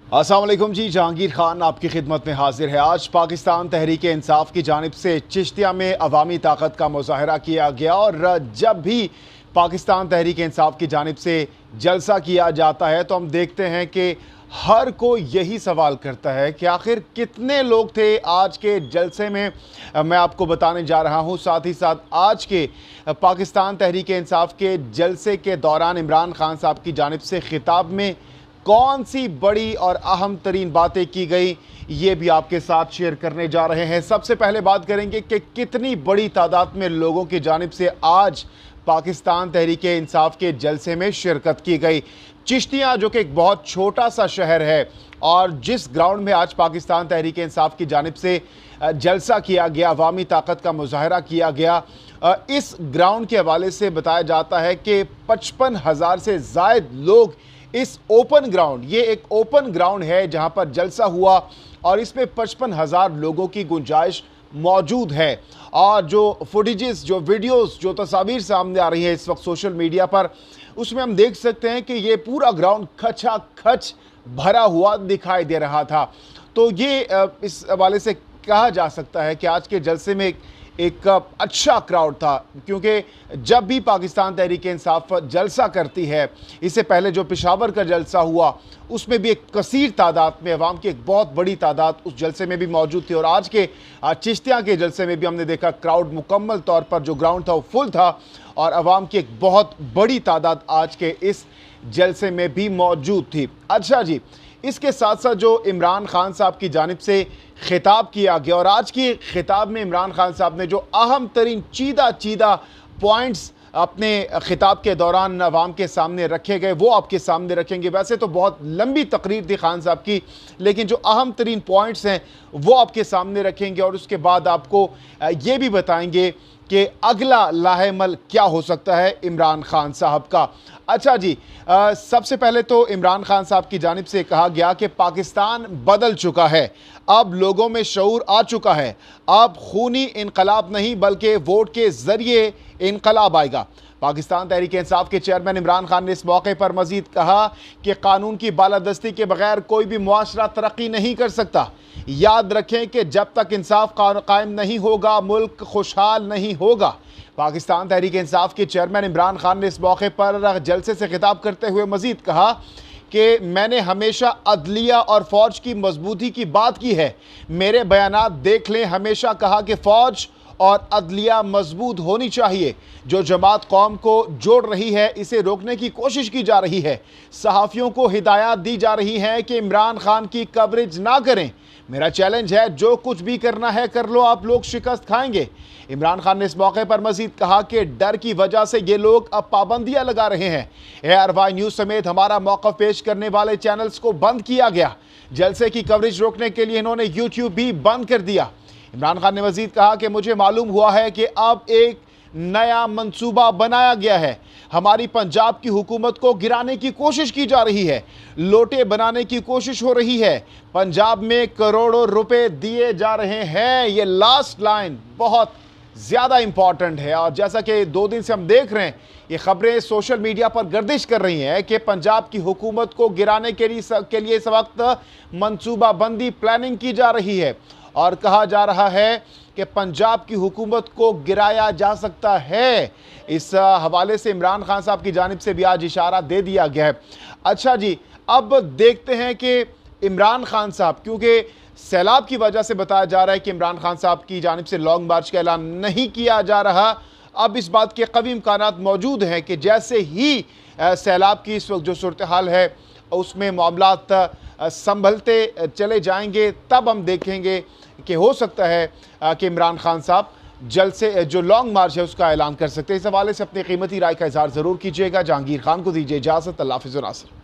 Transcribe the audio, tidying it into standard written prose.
अस्सलाम वालेकुम जी, जहांगीर खान आपकी खिदमत में हाजिर है। आज पाकिस्तान तहरीक इंसाफ की जानिब से चिश्तिया में अवामी ताकत का मुजाहरा किया गया और जब भी पाकिस्तान तहरीक इंसाफ की जानिब से जलसा किया जाता है तो हम देखते हैं कि हर कोई यही सवाल करता है कि आखिर कितने लोग थे आज के जलसे में। मैं आपको बताने जा रहा हूं। साथ ही साथ आज के पाकिस्तान तहरीक इंसाफ के जलसे के दौरान इमरान खान साहब की जानिब से खिताब में कौन सी बड़ी और अहम तरीन बातें की गई, ये भी आपके साथ शेयर करने जा रहे हैं। सबसे पहले बात करेंगे कि कितनी बड़ी तादाद में लोगों की जानिब से आज पाकिस्तान तहरीक इंसाफ के जलसे में शिरकत की गई। चिश्तिया जो कि एक बहुत छोटा सा शहर है और जिस ग्राउंड में आज पाकिस्तान तहरीक इंसाफ की जानिब से जलसा किया गया, अवामी ताकत का मुजाहरा किया गया, इस ग्राउंड के हवाले से बताया जाता है कि 55,000 से ज़ायद लोग इस ओपन ग्राउंड, ये एक ओपन ग्राउंड है जहां पर जलसा हुआ और इसमें 55,000 लोगों की गुंजाइश मौजूद है। और जो फुटेजेस, जो वीडियोस, जो तस्वीर सामने आ रही है इस वक्त सोशल मीडिया पर, उसमें हम देख सकते हैं कि ये पूरा ग्राउंड खचाखच भरा हुआ दिखाई दे रहा था। तो ये इस हवाले से कहा जा सकता है कि आज के जलसे में एक अच्छा क्राउड था, क्योंकि जब भी पाकिस्तान तहरीक इंसाफ जलसा करती है, इससे पहले जो पेशावर का जलसा हुआ उसमें भी एक कसीर तादाद में अवाम की एक बहुत बड़ी तादाद उस जलसे में भी मौजूद थी। और आज के चिश्तिया के जलसे में भी हमने देखा क्राउड मुकम्मल तौर पर जो ग्राउंड था वो फुल था और अवाम की एक बहुत बड़ी तादाद आज के इस जलसे में भी मौजूद थी। अच्छा जी, इसके साथ साथ जो इमरान खान साहब की जानिब से खिताब किया गया और आज की खिताब में इमरान खान साहब ने जो अहम तरीन चीदा पॉइंट्स अपने खिताब के दौरान अवाम के सामने रखे गए वो आपके सामने रखेंगे। वैसे तो बहुत लंबी तकरीर थी खान साहब की, लेकिन जो अहम तरीन पॉइंट्स हैं वो आपके सामने रखेंगे और उसके बाद आपको ये भी बताएंगे कि अगला लाहेमल क्या हो सकता है इमरान खान साहब का। अच्छा जी, सबसे पहले तो इमरान खान साहब की जानिब से कहा गया कि पाकिस्तान बदल चुका है, अब लोगों में शऊर आ चुका है, अब खूनी इनकलाब नहीं बल्कि वोट के ज़रिए इनकलाब आएगा। पाकिस्तान तहरीक इंसाफ के चेयरमैन इमरान खान ने इस मौके पर मजीद कहा कि कानून की बालादस्ती के बगैर कोई भी मुआशरा तरक्की नहीं कर सकता। याद रखें कि जब तक इंसाफ कायम नहीं होगा मुल्क खुशहाल नहीं होगा। पाकिस्तान तहरीक इंसाफ के चेयरमैन इमरान खान ने इस मौके पर जलसे से खिताब करते हुए मजीद कहा कि मैंने हमेशा अदलिया और फ़ौज की मजबूती की बात की है। मेरे बयानात देख लें, हमेशा कहा कि फ़ौज और अदलिया मजबूत होनी चाहिए। जो जमात कौम को जोड़ रही है इसे रोकने की कोशिश की जा रही है। सहाफ़ियों को हिदायत दी जा रही है कि इमरान खान की कवरेज ना करें। मेरा चैलेंज है, जो कुछ भी करना है कर लो, आप लोग शिकस्त खाएंगे। इमरान खान ने इस मौके पर मजीद कहा कि डर की वजह से ये लोग अब पाबंदियां लगा रहे हैं। ARY न्यूज़ समेत हमारा मौक़िफ़ पेश करने वाले चैनल्स को बंद किया गया। जलसे की कवरेज रोकने के लिए इन्होंने YouTube भी बंद कर दिया। इमरान खान ने मजीद कहा कि मुझे मालूम हुआ है कि अब एक नया मंसूबा बनाया गया है। हमारी पंजाब की हुकूमत को गिराने की कोशिश की जा रही है, लोटे बनाने की कोशिश हो रही है। पंजाब में करोड़ों रुपए दिए जा रहे हैं। ये लास्ट लाइन बहुत ज़्यादा इंपॉर्टेंट है और जैसा कि 2 दिन से हम देख रहे हैं, ये खबरें सोशल मीडिया पर गर्दिश कर रही हैं कि पंजाब की हुकूमत को गिराने के लिए इस वक्त मनसूबाबंदी प्लानिंग की जा रही है और कहा जा रहा है कि पंजाब की हुकूमत को गिराया जा सकता है। इस हवाले से इमरान खान साहब की जानिब से भी आज इशारा दे दिया गया है। अच्छा जी, अब देखते हैं कि इमरान खान साहब, क्योंकि सैलाब की वजह से बताया जा रहा है कि इमरान खान साहब की जानिब से लॉन्ग मार्च का ऐलान नहीं किया जा रहा। अब इस बात के कवी इम्कानात मौजूद हैं कि जैसे ही सैलाब की इस वक्त जो सूरत हाल है उसमें मामलात संभलते चले जाएंगे, तब हम देखेंगे कि हो सकता है कि इमरान खान साहब जल्द से जो लॉन्ग मार्च है उसका ऐलान कर सकते हैं। इस हवाले से अपनी कीमती राय का इजहार ज़रूर कीजिएगा। जहांगीर खान को दीजिए इजाज़त। अल्लाह हाफ़िज़।